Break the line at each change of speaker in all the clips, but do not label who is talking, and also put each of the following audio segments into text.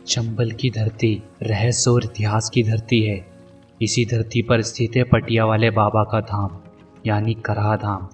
चंबल की धरती रहस्य और इतिहास की धरती है। इसी धरती पर स्थित है पटिया वाले बाबा का धाम यानी कराह धाम।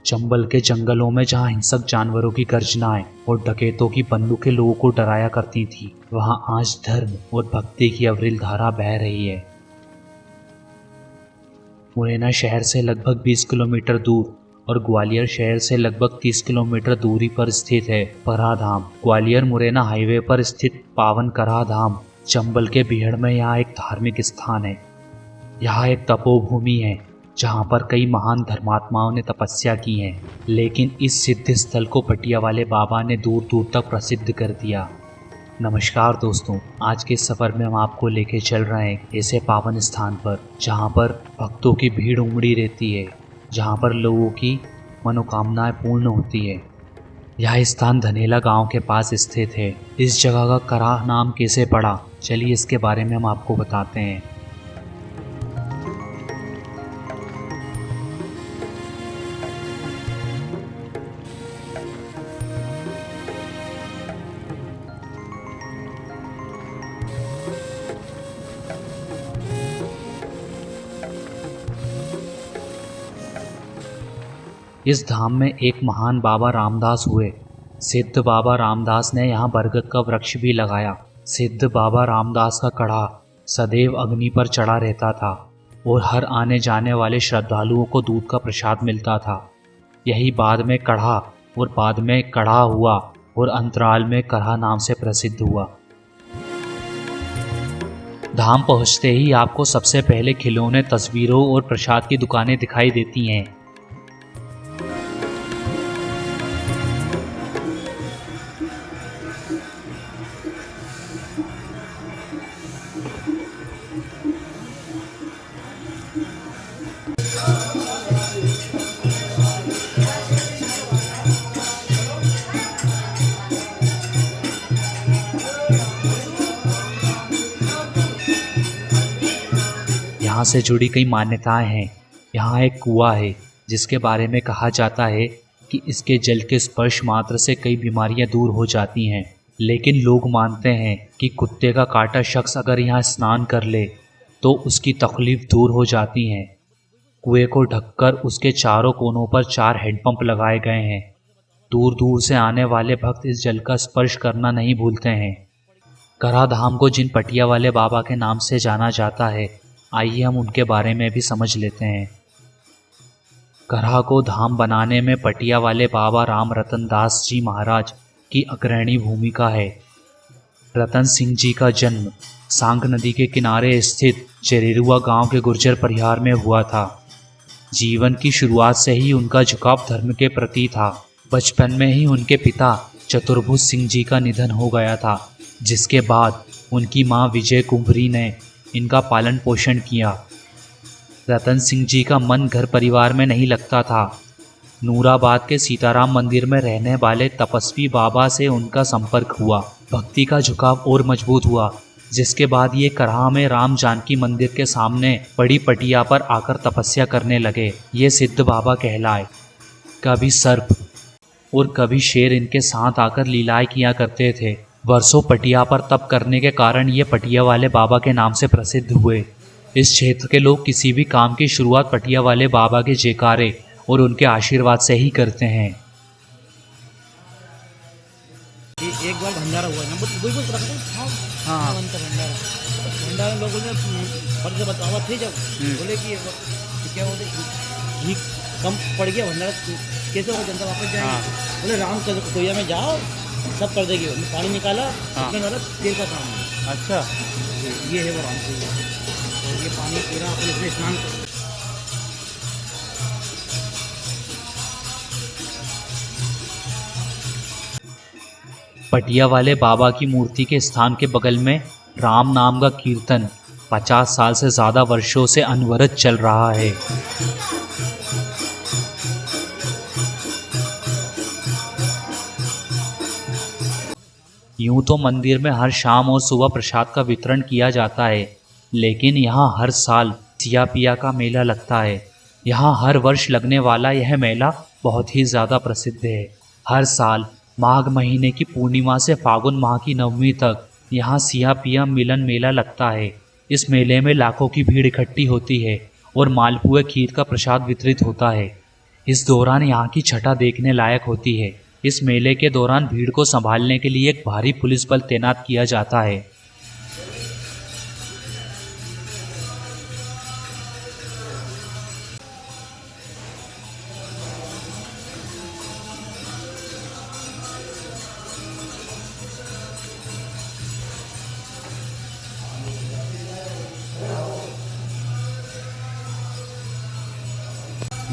चंबल के जंगलों में जहां हिंसक जानवरों की गर्जनाएं और डकैतों की बंदूकें लोगों को डराया करती थी, वहां आज धर्म और भक्ति की अविरल धारा बह रही है। मुरैना शहर से लगभग 20 किलोमीटर दूर और ग्वालियर शहर से लगभग 30 किलोमीटर दूरी पर स्थित है कराह धाम। ग्वालियर मुरैना हाईवे पर स्थित पावन कराह धाम चंबल के बीहड़ में यहाँ एक धार्मिक स्थान है। यहाँ एक तपोभूमि है जहाँ पर कई महान धर्मात्माओं ने तपस्या की है, लेकिन इस सिद्ध स्थल को पटिया वाले बाबा ने दूर दूर तक प्रसिद्ध कर दिया। नमस्कार दोस्तों, आज के सफ़र में हम आपको लेके चल रहे हैं ऐसे पावन स्थान पर जहाँ पर भक्तों की भीड़ उमड़ी रहती है, जहाँ पर लोगों की मनोकामनाएं पूर्ण होती है। यह स्थान धनेला गांव के पास स्थित है। इस जगह का कराह नाम कैसे पड़ा, चलिए इसके बारे में हम आपको बताते हैं। इस धाम में एक महान बाबा रामदास हुए। सिद्ध बाबा रामदास ने यहाँ बरगद का वृक्ष भी लगाया। सिद्ध बाबा रामदास का कड़ा सदैव अग्नि पर चढ़ा रहता था और हर आने जाने वाले श्रद्धालुओं को दूध का प्रसाद मिलता था। यही बाद में कड़ा और बाद में कड़ा हुआ और अंतराल में कराह नाम से प्रसिद्ध हुआ। धाम पहुँचते ही आपको सबसे पहले खिलौने, तस्वीरों और प्रसाद की दुकानें दिखाई देती हैं। यहाँ से जुड़ी कई मान्यताएं हैं। यहाँ एक कुआं है जिसके बारे में कहा जाता है कि इसके जल के स्पर्श मात्र से कई बीमारियां दूर हो जाती हैं, लेकिन लोग मानते हैं कि कुत्ते का काटा शख्स अगर यहाँ स्नान कर ले तो उसकी तकलीफ दूर हो जाती है। कुएं को ढककर उसके चारों कोनों पर 4 हैंडपंप लगाए गए हैं। दूर दूर से आने वाले भक्त इस जल का स्पर्श करना नहीं भूलते हैं। कराह धाम को जिन पटिया वाले बाबा के नाम से जाना जाता है, आइए हम उनके बारे में भी समझ लेते हैं। कराह को धाम बनाने में पटिया वाले बाबा राम रतन दास जी महाराज की अग्रणी भूमिका है। रतन सिंह जी का जन्म सांग नदी के किनारे स्थित चरेरुआ गांव के गुर्जर परिवार में हुआ था। जीवन की शुरुआत से ही उनका झुकाव धर्म के प्रति था। बचपन में ही उनके पिता चतुर्भुज सिंह जी का निधन हो गया था, जिसके बाद उनकी मां विजय कुंवरी ने इनका पालन पोषण किया। रतन सिंह जी का मन घर परिवार में नहीं लगता था। नूराबाद के सीताराम मंदिर में रहने वाले तपस्वी बाबा से उनका संपर्क हुआ। भक्ति का झुकाव और मजबूत हुआ, जिसके बाद ये कराह में राम जानकी मंदिर के सामने बड़ी पटिया पर आकर तपस्या करने लगे। ये सिद्ध बाबा कहलाए। कभी सर्प और कभी शेर इनके साथ आकर लीलाएं किया करते थे। वर्षों पटिया पर तप करने के कारण ये पटिया वाले बाबा के नाम से प्रसिद्ध हुए। इस क्षेत्र के लोग किसी भी काम की शुरुआत पटिया वाले बाबा के जयकारे और उनके आशीर्वाद से ही करते हैं।
एक बार भंडारा हुआ ना, हाँ भंडारा लोगों ने फर्ज बतावा थे जब बोले कि क्या बोले घी कम पड़ गया, भंडारा कैसे हो जनता वापस जाएगी। बोले राम कोया में जाओ सब कर देगी। पानी निकाला, वाला तेल का काम है। अच्छा, ये है वो राम से। तो ये पानी पूरा अपन इसमें स्नान कर।
पटिया वाले बाबा की मूर्ति के स्थान के बगल में राम नाम का कीर्तन 50 साल से ज़्यादा वर्षों से अनवरत चल रहा है। यूं तो मंदिर में हर शाम और सुबह प्रसाद का वितरण किया जाता है, लेकिन यहाँ हर साल सिया पिया का मेला लगता है। यहाँ हर वर्ष लगने वाला यह मेला बहुत ही ज़्यादा प्रसिद्ध है। हर साल माघ महीने की पूर्णिमा से फागुन माह की नवमी तक यहाँ सिया पिया मिलन मेला लगता है। इस मेले में लाखों की भीड़ इकट्ठी होती है और मालपुए खीर का प्रसाद वितरित होता है। इस दौरान यहाँ की छटा देखने लायक होती है। इस मेले के दौरान भीड़ को संभालने के लिए एक भारी पुलिस बल तैनात किया जाता है।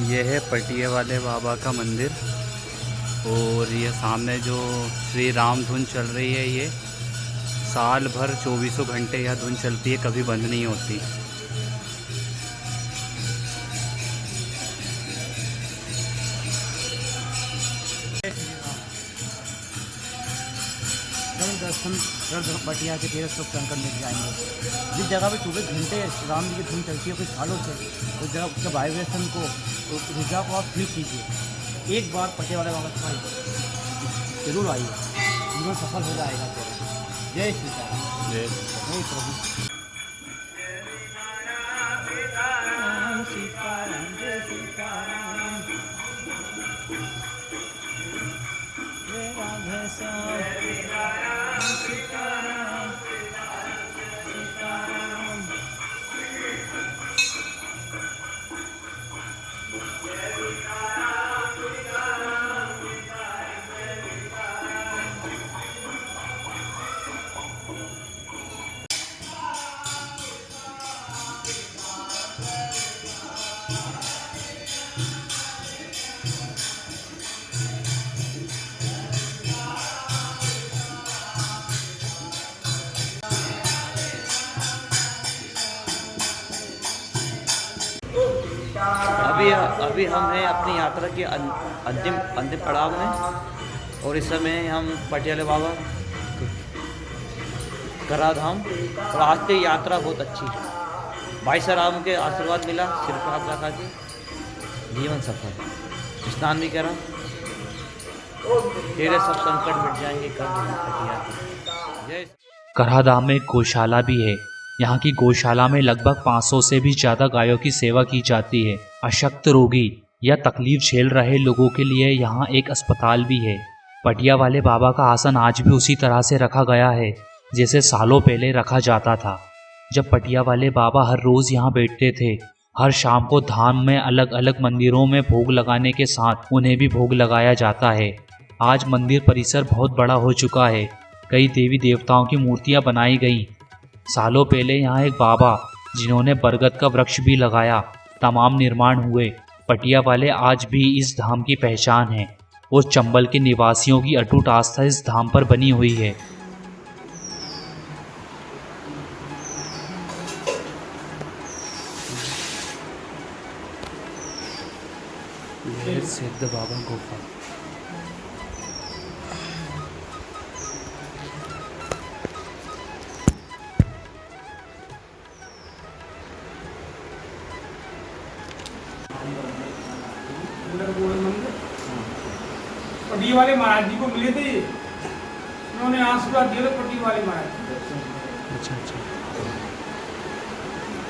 ये है पटिया वाले बाबा का मंदिर और ये सामने जो श्री राम धुन चल रही है, ये साल भर 24 घंटे यह धुन चलती है, कभी बंद नहीं होती।
दर्शन कर पटिया के तीर्थ सब संकट मिट जाएंगे। जिस जगह पे 24 घंटे राम जी की धुन चलती है कुछ सालों से, उस जगह उसके वाइब्रेशन को, ऊर्जा को आप फील कीजिए। एक बार पटिया वाले बाबा से जरूर आइए, जीवन सफल हो जाएगा। जय सीताराम।
जय
प्रभु।
अभी हम हैं अपनी यात्रा के अंतिम पड़ाव में और इस समय हम पटियाले बाबा कराधाम और आज की यात्रा बहुत अच्छी है। भाई साहब के आशीर्वाद मिला, सिर पर हाथ रखा के जीवन सफल। स्नान भी करा, तेरे सब संकट मिट जाएंगे कर पटिया। जय।
कराधाम में गौशाला भी है। यहाँ की गौशाला में लगभग 500 से भी ज़्यादा गायों की सेवा की जाती है। अशक्त रोगी या तकलीफ झेल रहे लोगों के लिए यहाँ एक अस्पताल भी है। पटिया वाले बाबा का आसन आज भी उसी तरह से रखा गया है जैसे सालों पहले रखा जाता था, जब पटिया वाले बाबा हर रोज़ यहाँ बैठते थे। हर शाम को धाम में अलग अलग मंदिरों में भोग लगाने के साथ उन्हें भी भोग लगाया जाता है। आज मंदिर परिसर बहुत बड़ा हो चुका है। कई देवी देवताओं की मूर्तियाँ बनाई गई। सालों पहले यहाँ एक बाबा जिन्होंने बरगद का वृक्ष भी लगाया, तमाम निर्माण हुए। पटिया वाले आज भी इस धाम की पहचान है और चंबल के निवासियों की अटूट आस्था इस धाम पर बनी हुई है।
ये सिद्ध बाबा गुफा।
पट्टी वाले महाराज जी को मिले थे, उन्होंने आशीर्वाद दिए थे पट्टी वाले महाराज।
अच्छा अच्छा।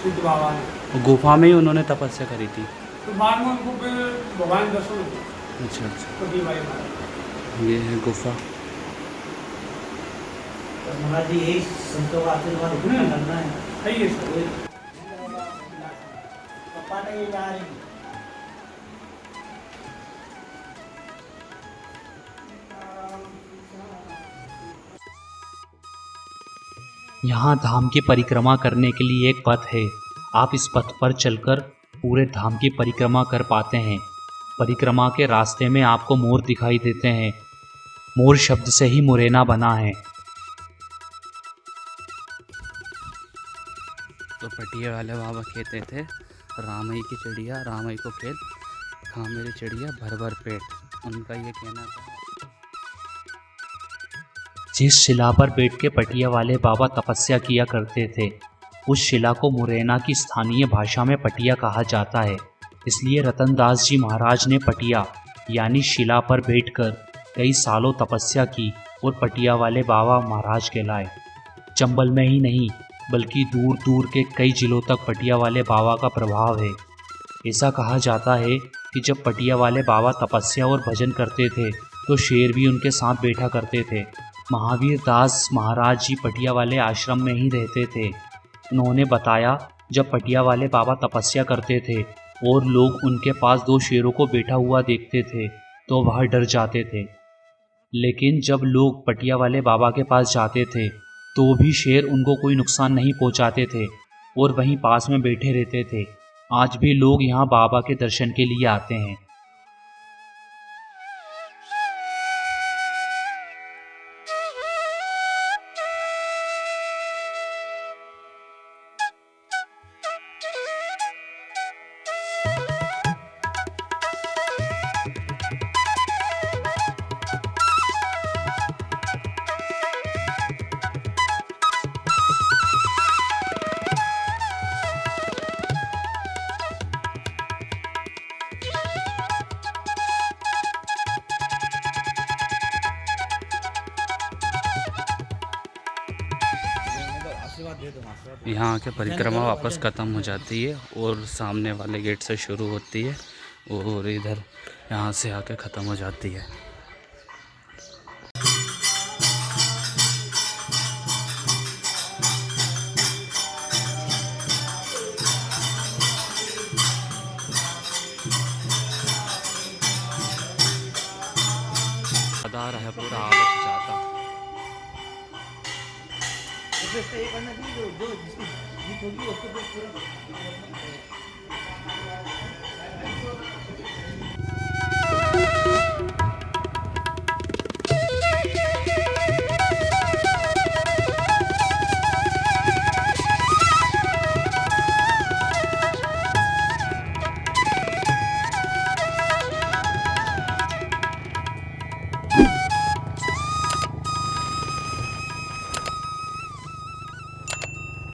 सिद्ध बाबा ने
गुफा में ही उन्होंने तपस्या करी थी,
तो बाद में उनको फिर भगवान दर्शन हुए।
अच्छा अच्छा।
पट्टी वाले महाराज
ये है गुफा।
महाराज जी यही संतों का आशीर्वाद करना है।
सही है सर।
पापा नहीं जा रही।
यहाँ धाम की परिक्रमा करने के लिए एक पथ है। आप इस पथ पर चलकर पूरे धाम की परिक्रमा कर पाते हैं। परिक्रमा के रास्ते में आपको मोर दिखाई देते हैं। मोर शब्द से ही मुरैना बना है।
तो पटिया वाले बाबा कहते थे, रामई की चिड़िया रामई को खेल, खा मेरी चिड़िया भर भर पेट। उनका ये कहना था।
जिस शिला पर बैठ के पटिया वाले बाबा तपस्या किया करते थे, उस शिला को मुरैना की स्थानीय भाषा में पटिया कहा जाता है। इसलिए रतनदास जी महाराज ने पटिया यानी शिला पर बैठकर कई सालों तपस्या की और पटिया वाले बाबा महाराज कहलाए। चंबल में ही नहीं बल्कि दूर दूर के कई जिलों तक पटिया वाले बाबा का प्रभाव है। ऐसा कहा जाता है कि जब पटिया वाले बाबा तपस्या और भजन करते थे तो शेर भी उनके साथ बैठा करते थे। महावीर दास महाराज जी पटिया वाले आश्रम में ही रहते थे। उन्होंने बताया जब पटिया वाले बाबा तपस्या करते थे और लोग उनके पास 2 शेरों को बैठा हुआ देखते थे तो वह डर जाते थे, लेकिन जब लोग पटिया वाले बाबा के पास जाते थे तो भी शेर उनको कोई नुकसान नहीं पहुंचाते थे और वहीं पास में बैठे रहते थे। आज भी लोग यहाँ बाबा के दर्शन के लिए आते हैं।
यहाँ के परिक्रमा वापस ख़त्म हो जाती है और सामने वाले गेट से शुरू होती है और इधर यहाँ से आके ख़त्म हो जाती है। आधार है पूरा आदत जाता।
इससे ये करना चाहिए जो जिसकी जीत होगी उसको तो पूरा